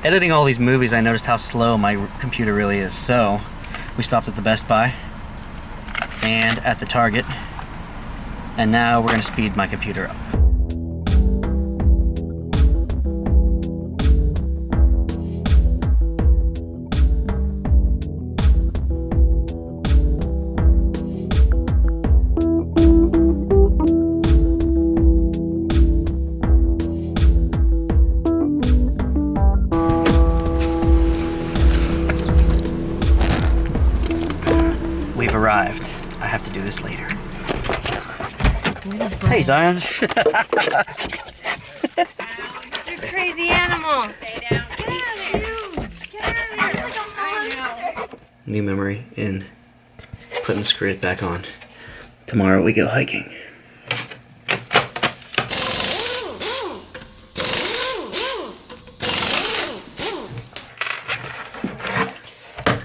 Editing all these movies, I noticed how slow my computer really is. So we stopped at the Best Buy and at the Target, and now we're gonna speed my computer up. We've arrived. I have to do this later. Hey, Zion. You're a crazy animal. Stay down. Get out of here. Get out of here. I know. New memory in putting the skirt back on. Tomorrow we go hiking.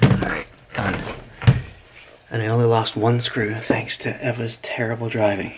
Alright, done. And I only lost one screw thanks to Eva's terrible driving.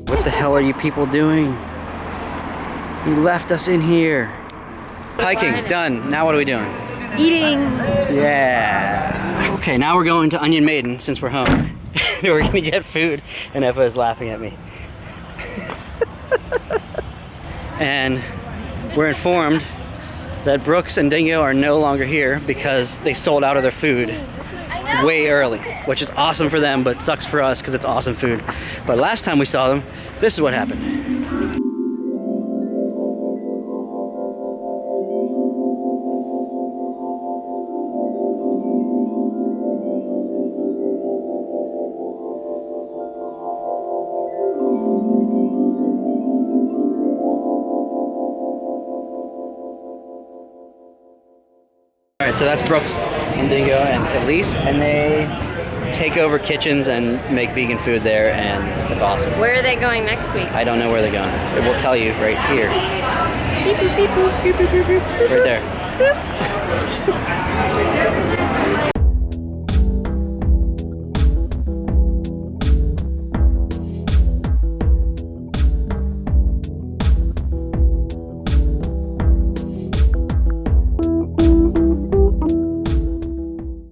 What the hell are you people doing? You left us in here. Hiking, done. Now what are we doing? Eating. Yeah. Okay, now we're going to Onion Maiden since we're home. We're gonna get food, and Eva is laughing at me. And we're informed that Brooks and Dingo are no longer here because they sold out of their food way early, which is awesome for them, but sucks for us because it's awesome food. But last time we saw them, this is what happened. All right, so that's Brooks and Dingo and Elise, and they take over kitchens and make vegan food there, and it's awesome. Where are they going next week? I don't know where they're going. It will tell you right here. Beep, beep, beep, boop, beep, beep, beep, beep, Right there. boop.